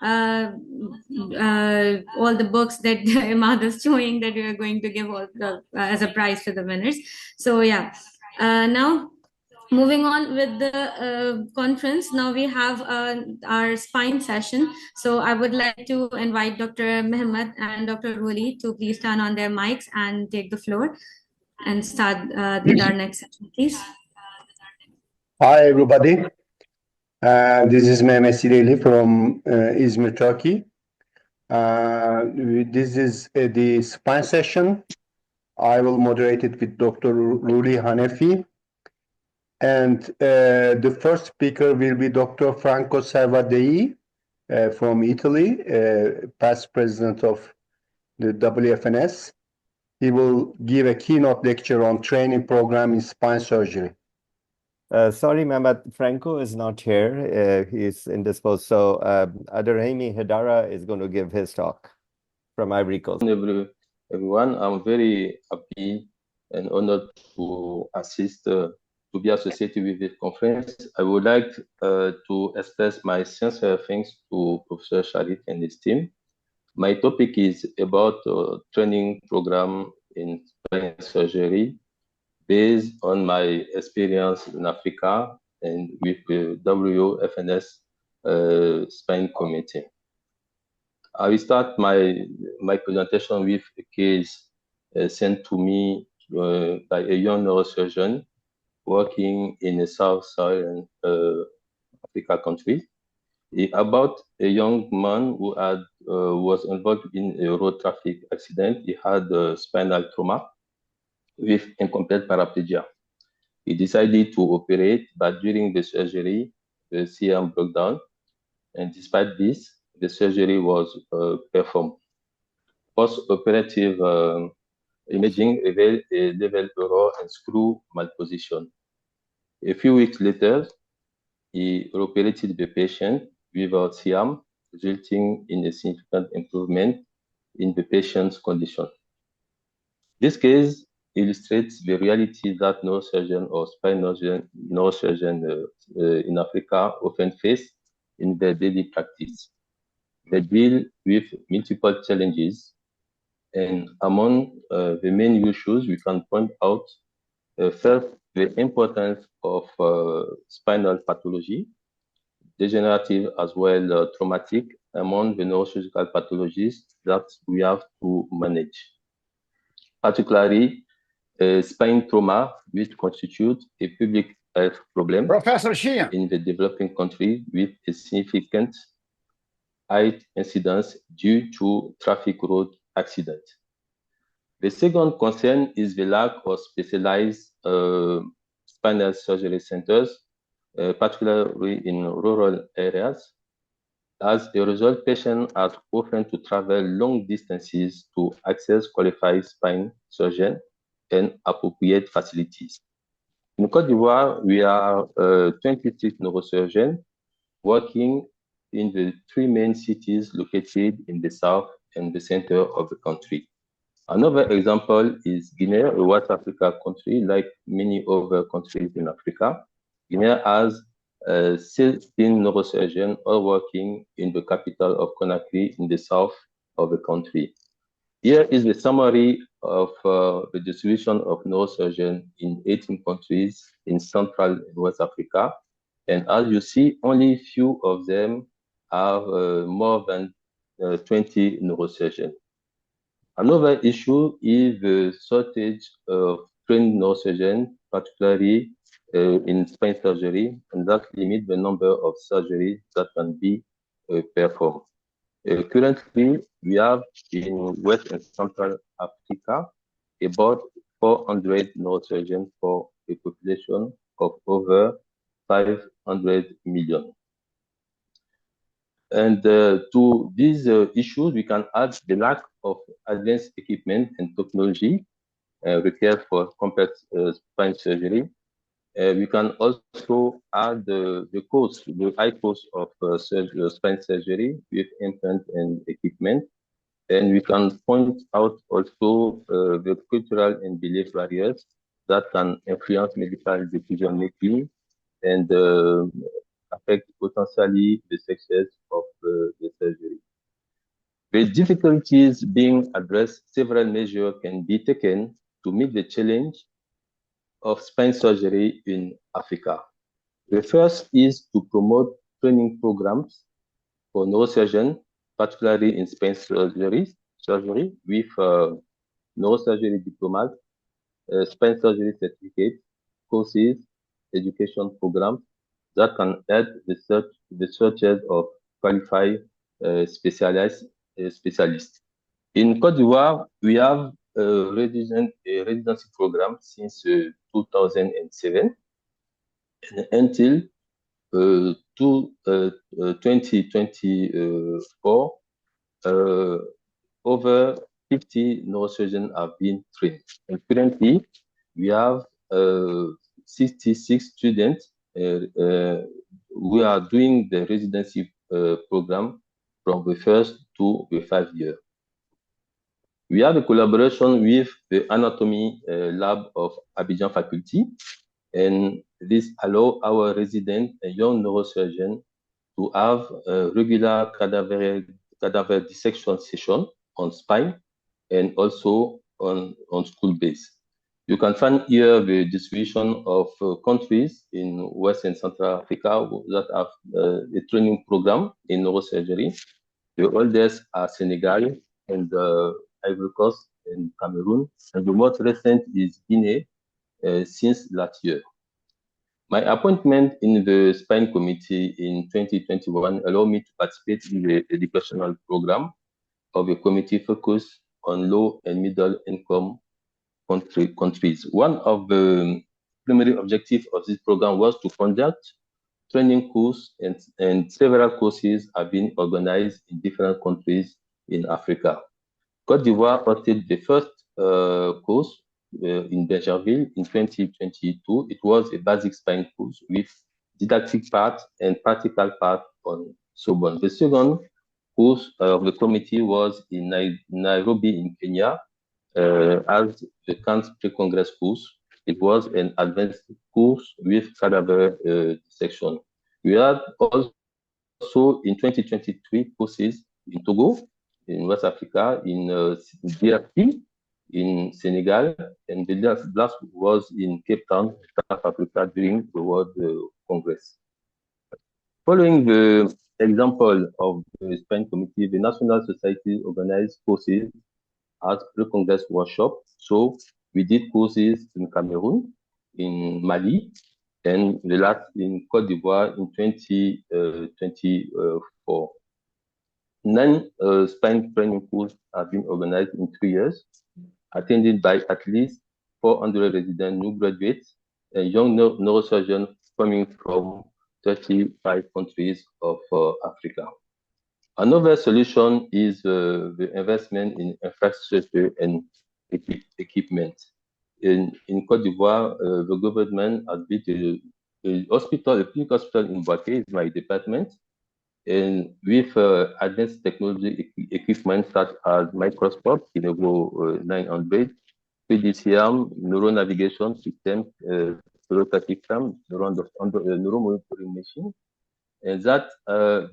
all the books that Imad is showing that we are going to give all as a prize to the winners. So yeah, now moving on with the conference, now we have our spine session. So I would like to invite Dr. Mehmet and Dr. Ruli to please turn on their mics and take the floor and start with our next session, please. Hi, everybody. This is Mehmet Zileli from Izmir, Turkey. This is the spine session. I will moderate it with Dr. Ruli Hanafi. And the first speaker will be Dr. Franco Servadei from Italy, past president of the WFNS. He will give a keynote lecture on training program in spine surgery. Sorry, Mehmet, Franco is not here. He's indisposed. So Aderehime Haidara is going to give his talk from Ivory Coast. Everyone, I'm very happy and honored to assist, to be associated with this conference. I would like to express my sincere thanks to Professor Sharif and his team. My topic is about training program in spine surgery, based on my experience in Africa and with the WFNS spine committee. I will start my presentation with a case sent to me by a young neurosurgeon working in a Sub-Saharan Africa country, about a young man who had was involved in a road traffic accident. He had spinal trauma with incomplete paraplegia. He decided to operate, but during the surgery, the CM broke down. And despite this, the surgery was performed. Post-operative imaging revealed a level error and screw malposition. A few weeks later, he operated the patient without CM, resulting in a significant improvement in the patient's condition. This case illustrates the reality that neurosurgeon or spine neurosurgeon in Africa often face in their daily practice. They deal with multiple challenges, and among the main issues we can point out first, the importance of spinal pathology, degenerative as well traumatic, among the neurosurgical pathologies that we have to manage. Particularly, spine trauma, which constitutes a public health problem in the developing country with a significant high incidence due to traffic road accidents. The second concern is the lack of specialized spinal surgery centers, particularly in rural areas. As a result, patients are often to travel long distances to access qualified spine surgeon and appropriate facilities. In Côte d'Ivoire, we are 26 neurosurgeons working in the 3 main cities located in the south and the center of the country. Another example is Guinea, a West Africa country, like many other countries in Africa. Guinea has 16 neurosurgeons all working in the capital of Conakry in the south of the country. Here is the summary of the distribution of neurosurgeons in 18 countries in Central and West Africa. And as you see, only few of them have more than 20 neurosurgeons. Another issue is the shortage of trained neurosurgeons, particularly in spine surgery, and that limits the number of surgeries that can be performed. Currently, we have in West and Central Africa about 400 neurosurgeons for a population of over 500 million. And to these issues, we can add the lack of advanced equipment and technology required for complex spine surgery. We can also add the high cost of spine surgery with implant and equipment. And we can point out also the cultural and belief barriers that can influence medical decision making and affect potentially the success of the surgery. With difficulties being addressed, several measures can be taken to meet the challenge of spine surgery in Africa. The first is to promote training programs for neurosurgeons, particularly in spine surgery with neurosurgery diplomas, spine surgery certificates, courses, education programs that can help the searches of qualified specialists. In Côte d'Ivoire, we have a residency program since 2007 until 2024. Over 50 neurosurgeons have been trained. And currently, we have 66 students who are doing the residency program from the first to the 5 year. We have a collaboration with the anatomy lab of Abidjan faculty, and this allows our resident and young neurosurgeon to have a regular cadaver dissection session on spine and also on school base. You can find here the distribution of countries in West and Central Africa that have a training program in neurosurgery. The oldest are Senegal and Ivory Coast and Cameroon, and the most recent is Guinea since last year. My appointment in the spine committee in 2021 allowed me to participate in the educational program of a committee focused on low and middle income countries. One of the primary objectives of this program was to conduct training courses, and several courses have been organized in different countries in Africa. Côte d'Ivoire hosted the first course in Bergerville in 2022. It was a basic spine course with didactic part and practical part on Sobon. The second course of the committee was in Nairobi in Kenya as the Cannes Pre-Congress course. It was an advanced course with cadaver dissection. We had also in 2023 courses in Togo, in West Africa, in DRC, in Senegal, and the last was in Cape Town, South Africa, during the World Congress. Following the example of the Spine Committee, the National Society organized courses as pre-Congress workshop. So we did courses in Cameroon, in Mali, and the last in Côte d'Ivoire in 2024. 9 spine training courses have been organized in 3 years, attended by at least 400 resident new graduates and young neurosurgeons coming from 35 countries of Africa. Another solution is the investment in infrastructure and equipment. In Côte d'Ivoire, the government has built a hospital, a clinic hospital in Boaké, is my department, and with advanced technology equipment such as microscope, Kinevo 900, PDCM, neuronavigation system, neurostatic cam, neuromonitoring machine, and that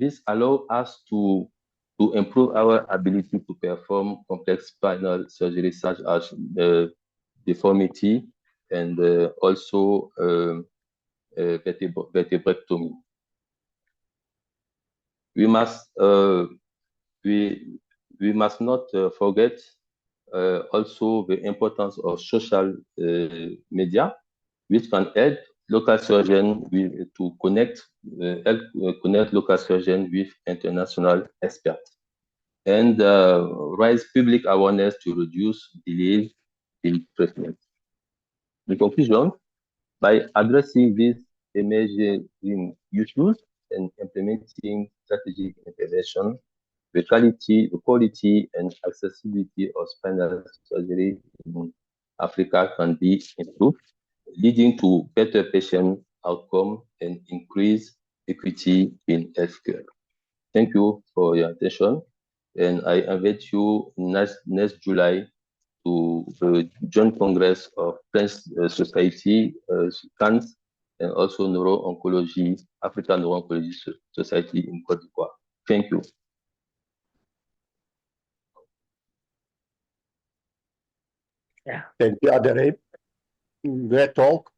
this allows us to improve our ability to perform complex spinal surgery such as deformity and also vertebrectomy. We must not forget also the importance of social media, which can help local surgeons to connect local surgeons with international experts, and raise public awareness to reduce delays in treatment. In conclusion, by addressing these emerging issues and implementing strategic intervention, the quality and accessibility of spinal surgery in Africa can be improved, leading to better patient outcome and increased equity in healthcare. Thank you for your attention, and I invite you next July to the Joint Congress of French Society, Cannes, and also Neuro-Oncology, African Neuro-Oncology Society in Cote d'Ivoire. Thank you. Yeah. Thank you, Aderehime. Great talk.